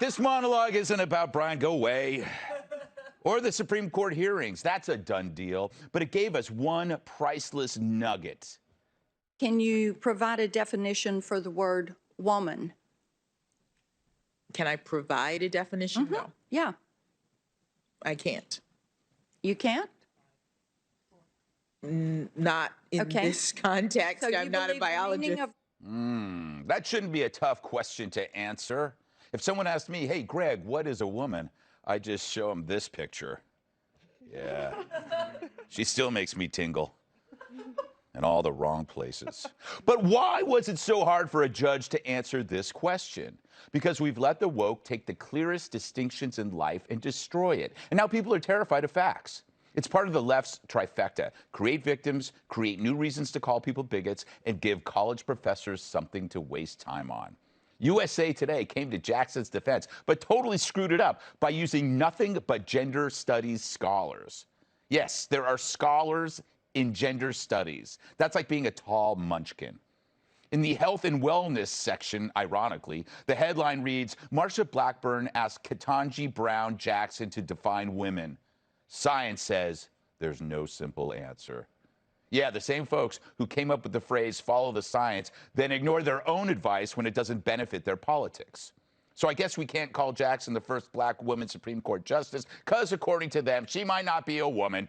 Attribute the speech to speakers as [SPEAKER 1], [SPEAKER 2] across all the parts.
[SPEAKER 1] This monologue isn't about Brian, go away, or the Supreme Court hearings. That's a done deal. But it gave us one priceless nugget.
[SPEAKER 2] Can you provide a definition for the word woman?
[SPEAKER 3] Can I provide a definition?
[SPEAKER 2] Mm-hmm.
[SPEAKER 3] No,
[SPEAKER 2] Yeah.
[SPEAKER 3] I can't.
[SPEAKER 2] You can't?
[SPEAKER 3] Not in this context.
[SPEAKER 2] So
[SPEAKER 3] I'm not a biologist.
[SPEAKER 1] That shouldn't be a tough question to answer. If someone asked me, hey, Greg, what is a woman? I just show them this picture. Yeah. She still makes me tingle. In all the wrong places. But why was it so hard for a judge to answer this question? Because we've let the woke take the clearest distinctions in life and destroy it. And now people are terrified of facts. It's part of the left's trifecta. Create victims, create new reasons to call people bigots, and give college professors something to waste time on. USA Today came to Jackson's defense, but totally screwed it up by using nothing but gender studies scholars. Yes, there are scholars in gender studies. That's like being a tall munchkin. In the health and wellness section, ironically, the headline reads, Marsha Blackburn asked Ketanji Brown Jackson to define women. Science says there's no simple answer. Yeah, the same folks who came up with the phrase follow the science then ignore their own advice when it doesn't benefit their politics. So I guess we can't call Jackson the first black woman Supreme Court justice because according to them, she might not be a woman.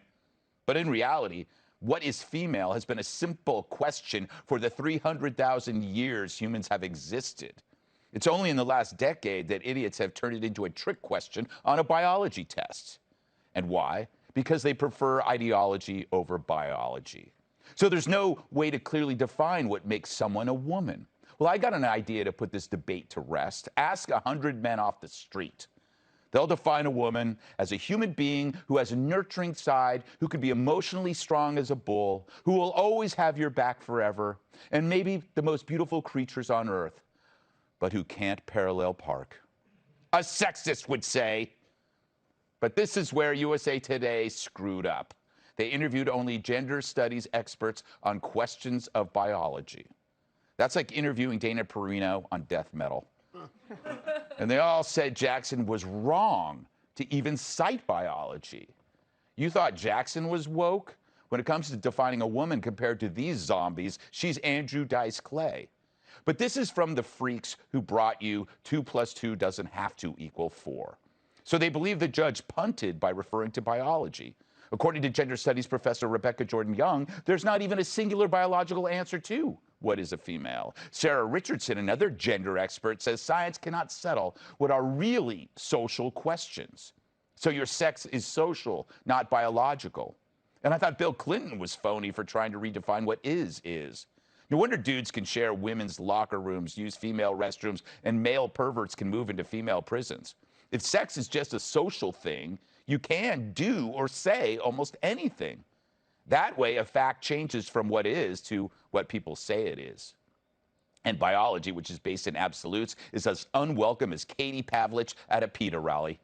[SPEAKER 1] But in reality, what is female has been a simple question for the 300,000 years humans have existed. It's only in the last decade that idiots have turned it into a trick question on a biology test. And why? Because they prefer ideology over biology. So there's no way to clearly define what makes someone a woman. Well, I got an idea to put this debate to rest. Ask 100 men off the street. They'll define a woman as a human being who has a nurturing side, who can be emotionally strong as a bull, who will always have your back forever, and maybe the most beautiful creatures on earth, but who can't parallel park. A sexist would say. But this is where USA Today screwed up. They interviewed only gender studies experts on questions of biology. That's like interviewing Dana Perino on death metal. And they all said Jackson was wrong to even cite biology. You thought Jackson was woke? When it comes to defining a woman compared to these zombies, she's Andrew Dice Clay. But this is from the freaks who brought you 2 + 2 doesn't have to equal 4. So they believe the judge punted by referring to biology. According to gender studies professor Rebecca Jordan-Young, there's not even a singular biological answer to what is a female. Sarah Richardson, another gender expert, says science cannot settle what are really social questions. So your sex is social, not biological. And I thought Bill Clinton was phony for trying to redefine what is. No wonder dudes can share women's locker rooms, use female restrooms, and male perverts can move into female prisons. If sex is just a social thing, you can do or say almost anything. That way, a fact changes from what is to what people say it is. And biology, which is based in absolutes, is as unwelcome as Katie Pavlich at a PETA rally.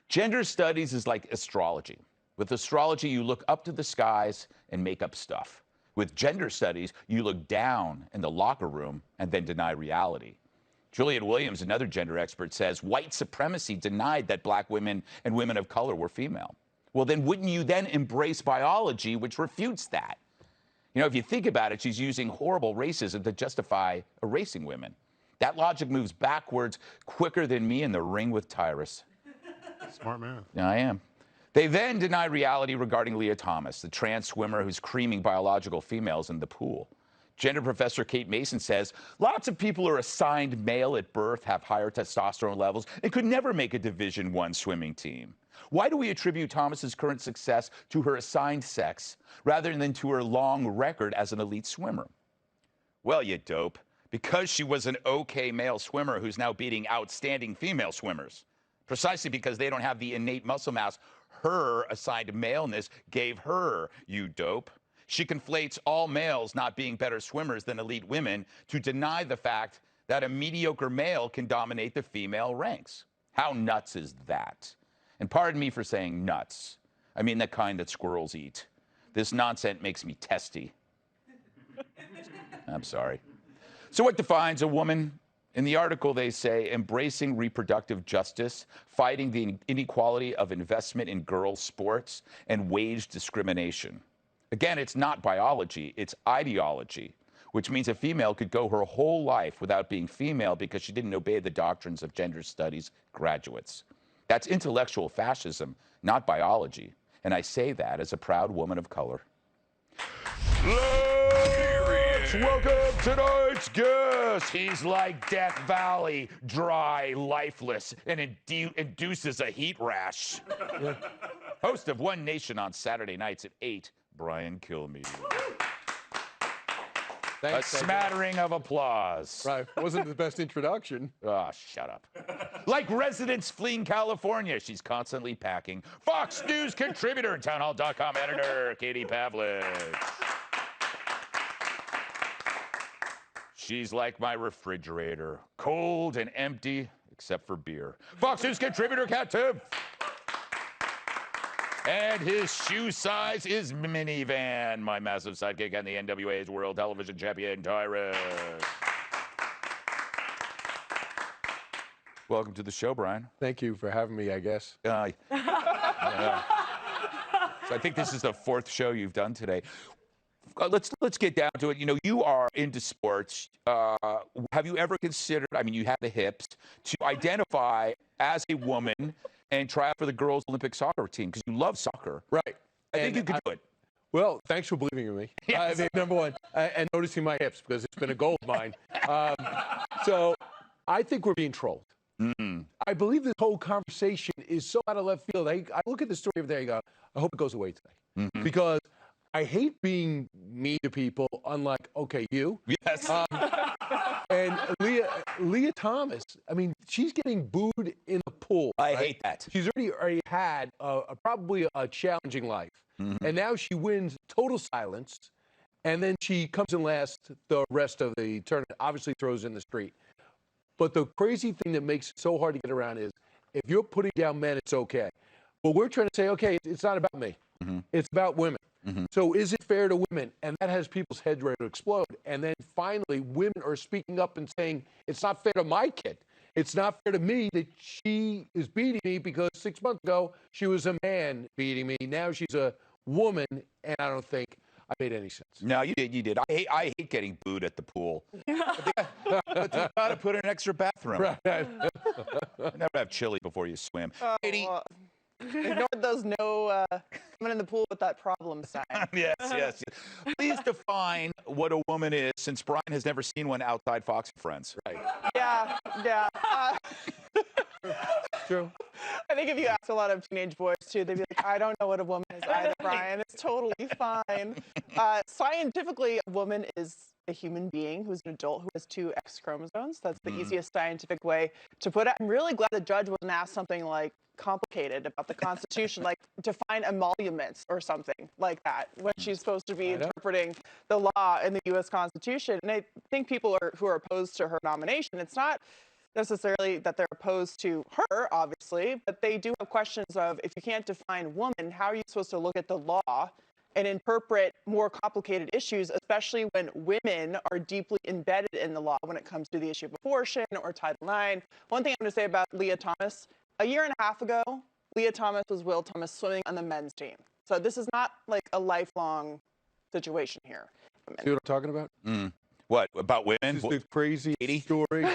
[SPEAKER 1] Gender studies is like astrology. With astrology, you look up to the skies and make up stuff. With gender studies, you look down in the locker room and then deny reality. Juliet Williams, another gender expert, says white supremacy denied that black women and women of color were female. Well, then wouldn't you then embrace biology, which refutes that? You know, if you think about it, she's using horrible racism to justify erasing women. That logic moves backwards quicker than me in the ring with Tyrus.
[SPEAKER 4] Smart man.
[SPEAKER 1] Yeah, I am. They then deny reality regarding Leah Thomas, the trans swimmer who's creaming biological females in the pool. Gender professor Kate Mason says, lots of people are assigned male at birth, have higher testosterone levels, and could never make a Division I swimming team. Why do we attribute Thomas's current success to her assigned sex rather than to her long record as an elite swimmer? Well, you dope, because she was an okay male swimmer who's now beating outstanding female swimmers. Precisely because they don't have the innate muscle mass her assigned maleness gave her, you dope. She conflates all males not being better swimmers than elite women to deny the fact that a mediocre male can dominate the female ranks. How nuts is that? And pardon me for saying nuts. I mean the kind that squirrels eat. This nonsense makes me testy. I'm sorry. So what defines a woman? In the article, they say, embracing reproductive justice, fighting the inequality of investment in girls' sports, and wage discrimination. Again, it's not biology, it's ideology, which means a female could go her whole life without being female because she didn't obey the doctrines of gender studies graduates. That's intellectual fascism, not biology. And I say that as a proud woman of color. Let's welcome tonight's guest. He's like Death Valley, dry, lifeless, and induces a heat rash. Host of One Nation on Saturday nights at 8, Brian Kilmeade.
[SPEAKER 4] Thanks,
[SPEAKER 1] a smattering of applause.
[SPEAKER 4] Right, wasn't the best introduction.
[SPEAKER 1] Oh, shut up. Like residents fleeing California, she's constantly packing. Fox News contributor and townhall.com editor, Katie Pavlich. She's like my refrigerator, cold and empty, except for beer. Fox News contributor, Cat Tiff. And his shoe size is minivan, my massive sidekick and the NWA's World Television Champion, Tyrus. Welcome to the show, Brian.
[SPEAKER 4] Thank you for having me, I guess.
[SPEAKER 1] Yeah. So I think this is the 4th show you've done today. Let's get down to it. You know, you are into sports. Have you ever considered, I mean, you have the hips, to identify as a woman and try out for the girls' Olympic soccer team? Because you love soccer.
[SPEAKER 4] Right.
[SPEAKER 1] I think you could do it.
[SPEAKER 4] Well, thanks for believing in me.
[SPEAKER 1] Yes.
[SPEAKER 4] I mean, number one, and noticing my hips, because it's been a goal of mine. So I think we're being trolled.
[SPEAKER 1] Mm.
[SPEAKER 4] I believe this whole conversation is so out of left field. I look at the story over there and go, I hope it goes away today.
[SPEAKER 1] Mm-hmm.
[SPEAKER 4] Because I hate being mean to people, unlike, okay, you.
[SPEAKER 1] Yes.
[SPEAKER 4] And Leah Thomas, I mean, she's getting booed in the pool.
[SPEAKER 1] I
[SPEAKER 4] right?
[SPEAKER 1] hate that.
[SPEAKER 4] She's already had probably a challenging life.
[SPEAKER 1] Mm-hmm.
[SPEAKER 4] And now she wins total silence. And then she comes in last the rest of the tournament, obviously throws in the street. But the crazy thing that makes it so hard to get around is if you're putting down men, it's okay. But we're trying to say, okay, it's not about me.
[SPEAKER 1] Mm-hmm.
[SPEAKER 4] It's about women.
[SPEAKER 1] Mm-hmm.
[SPEAKER 4] So is it fair to women? And that has people's heads ready to explode. And then finally, women are speaking up and saying, it's not fair to my kid. It's not fair to me that she is beating me because 6 months ago, she was a man beating me. Now she's a woman, and I don't think I made any sense.
[SPEAKER 1] No, you did. I hate getting booed at the pool. But you gotta put in an extra bathroom.
[SPEAKER 4] Right.
[SPEAKER 1] Never have chili before you swim. Katie.
[SPEAKER 5] Ignored those no coming in the pool with that problem sign.
[SPEAKER 1] Yes. Please define what a woman is, since Brian has never seen one outside Fox and Friends.
[SPEAKER 4] Right.
[SPEAKER 5] Yeah.
[SPEAKER 4] True.
[SPEAKER 5] I think if you ask a lot of teenage boys too, they'd be like, I don't know what a woman is either, Brian. It's totally fine. Scientifically, a woman is a human being who's an adult who has 2 X chromosomes. That's the easiest scientific way to put it. I'm really glad the judge wasn't asked something like complicated about the Constitution, like define emoluments or something like that, when she's supposed to be interpreting the law in the U.S. Constitution. And I think people who are opposed to her nomination, it's not necessarily that they're opposed to her, obviously, but they do have questions of, if you can't define woman, how are you supposed to look at the law and interpret more complicated issues, especially when women are deeply embedded in the law when it comes to the issue of abortion or Title IX. One thing I'm going to say about Leah Thomas, a year and a half ago, Leah Thomas was Will Thomas swimming on the men's team. So this is not like a lifelong situation here.
[SPEAKER 4] See what I'm talking about?
[SPEAKER 1] What, about women?
[SPEAKER 4] This is the crazy
[SPEAKER 1] Katie?
[SPEAKER 4] story.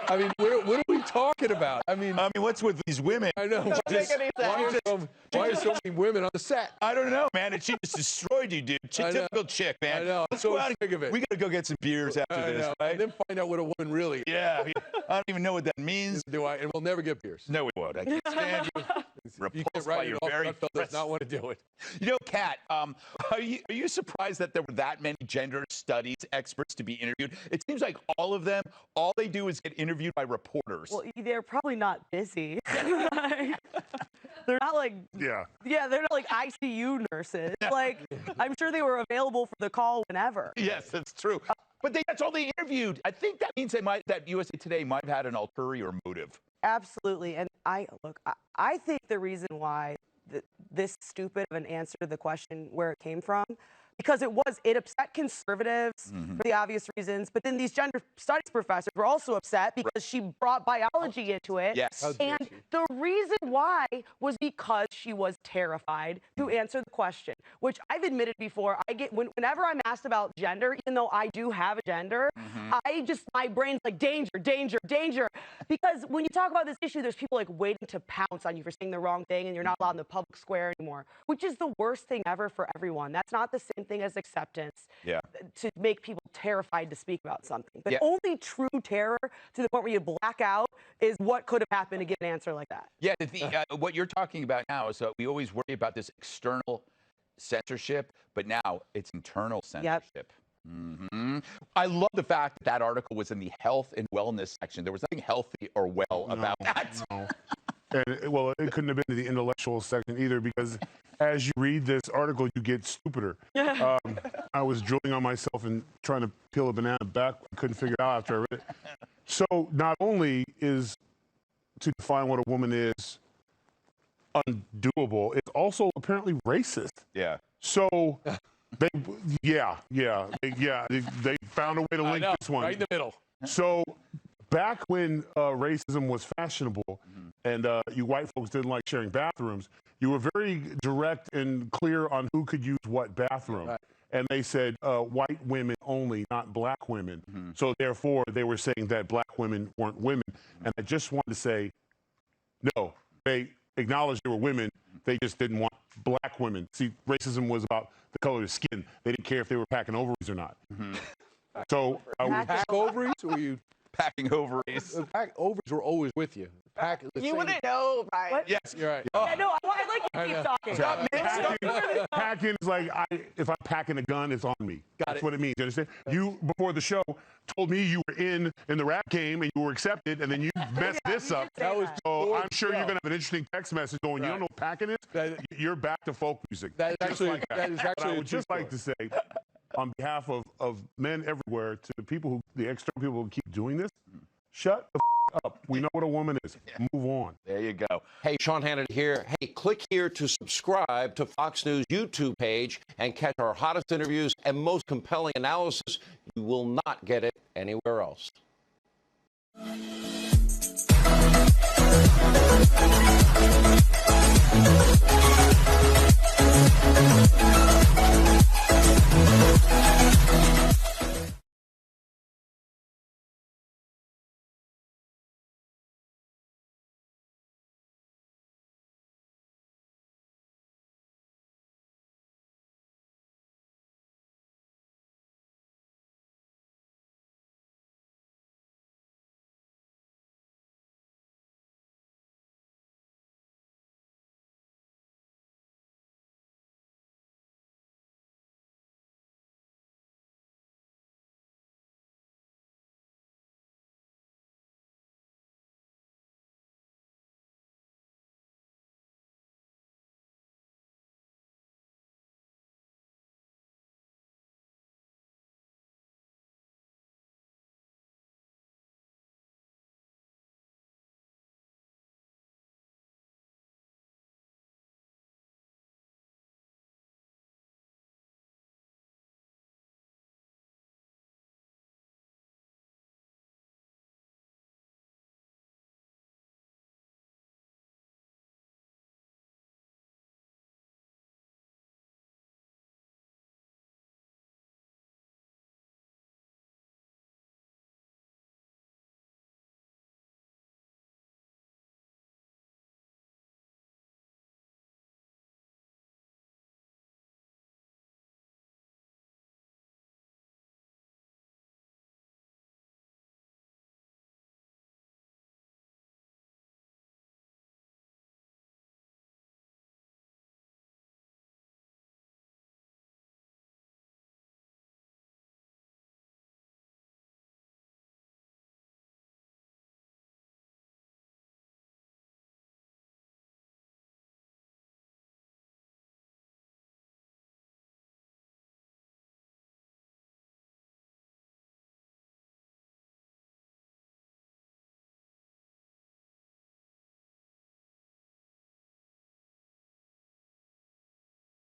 [SPEAKER 4] I mean, what are we talking about? I mean,
[SPEAKER 1] what's with these women?
[SPEAKER 4] I know.
[SPEAKER 5] Doesn't make any sense.
[SPEAKER 4] Why are so many women on the set?
[SPEAKER 1] I don't know, man. And she just destroyed you, dude.
[SPEAKER 4] I know.
[SPEAKER 1] Typical chick, man.
[SPEAKER 4] I know.
[SPEAKER 1] Let's
[SPEAKER 4] So
[SPEAKER 1] go out
[SPEAKER 4] sick of it.
[SPEAKER 1] We gotta go get some beers after
[SPEAKER 4] I
[SPEAKER 1] this,
[SPEAKER 4] know.
[SPEAKER 1] right?
[SPEAKER 4] And then find out what a woman really is.
[SPEAKER 1] Yeah. I don't even know what that means.
[SPEAKER 4] Do I? And we'll never get beers.
[SPEAKER 1] No, we won't. I can't stand you.
[SPEAKER 4] You
[SPEAKER 1] Repulsed
[SPEAKER 4] can't
[SPEAKER 1] by
[SPEAKER 4] write
[SPEAKER 1] your
[SPEAKER 4] it off.
[SPEAKER 1] very
[SPEAKER 4] Gutfeld does not want to do it.
[SPEAKER 1] You know, Kat, are you surprised that there were that many gender studies experts to be interviewed? It seems like all of them, all they do is get interviewed by reporters.
[SPEAKER 6] Well, they're probably not busy. They're not like, they're not like ICU nurses. Like, I'm sure they were available for the call whenever.
[SPEAKER 1] Yes, that's true. But that's all they interviewed. I think that means that USA Today might have had an ulterior motive.
[SPEAKER 6] Absolutely. And I think the reason why this stupid of an answer to the question where it came from because it upset conservatives for the obvious reasons. But then these gender studies professors were also upset because she brought biology into it.
[SPEAKER 1] Yes.
[SPEAKER 6] And the reason why was because she was terrified to answer the question, which I've admitted before. Whenever I'm asked about gender, even though I do have a gender, my brain's like danger, danger, danger. Because when you talk about this issue, there's people like waiting to pounce on you for saying the wrong thing, and you're not allowed in the public square anymore, which is the worst thing ever for everyone. That's not the same thing as acceptance.
[SPEAKER 1] Yeah.
[SPEAKER 6] To make people terrified to speak about something. But
[SPEAKER 1] Yeah.
[SPEAKER 6] only true terror to the point where you black out is what could have happened to get an answer like that.
[SPEAKER 1] Yeah, what you're talking about now is we always worry about this external censorship, but now it's internal censorship. I love the fact that article was in the health and wellness section. There was nothing healthy or well about that.
[SPEAKER 7] No. And it couldn't have been in the intellectual section either, because as you read this article, you get stupider. I was drilling on myself and trying to peel a banana back. I couldn't figure it out after I read it. So not only is to define what a woman is undoable, it's also apparently racist.
[SPEAKER 1] Yeah.
[SPEAKER 7] So they found a way to link this one.
[SPEAKER 4] Right in the middle.
[SPEAKER 7] So back when racism was fashionable and you white folks didn't like sharing bathrooms, you were very direct and clear on who could use what bathroom.
[SPEAKER 4] Right.
[SPEAKER 7] And they said white women only, not black women. So therefore, they were saying that black women weren't women. And I just wanted to say, no, they acknowledged they were women. They just didn't want black women. See, racism was about the color of the skin. They didn't care if they were packing ovaries or not. So
[SPEAKER 4] Pack ovaries, or you
[SPEAKER 1] Packing ovaries.
[SPEAKER 4] pack ovaries were always with you.
[SPEAKER 5] You wouldn't know, Brian.
[SPEAKER 6] What?
[SPEAKER 1] Yes.
[SPEAKER 4] You're right.
[SPEAKER 6] Yeah, no, I'd like to keep talking.
[SPEAKER 7] packing is like, if I'm packing a gun, it's on me. That's what it means. You understand? You, before the show, told me you were in the rap game and you were accepted, and then you messed this up.
[SPEAKER 6] That was
[SPEAKER 7] So I'm sure you're going to have an interesting text message going, you don't know what packing is? You're back to folk music.
[SPEAKER 4] That is
[SPEAKER 7] Just
[SPEAKER 4] actually,
[SPEAKER 7] like
[SPEAKER 4] that is
[SPEAKER 7] But
[SPEAKER 4] actually
[SPEAKER 7] I
[SPEAKER 4] a
[SPEAKER 7] would
[SPEAKER 4] true
[SPEAKER 7] just like to
[SPEAKER 4] story.
[SPEAKER 7] say, on behalf of men everywhere, to the people the external people who keep doing this, shut the up. We know what a woman is. Move on.
[SPEAKER 1] There you go.
[SPEAKER 8] Hey, Sean Hannity here. Hey, click here to subscribe to Fox News YouTube page and catch our hottest interviews and most compelling analysis. You will not get it anywhere else.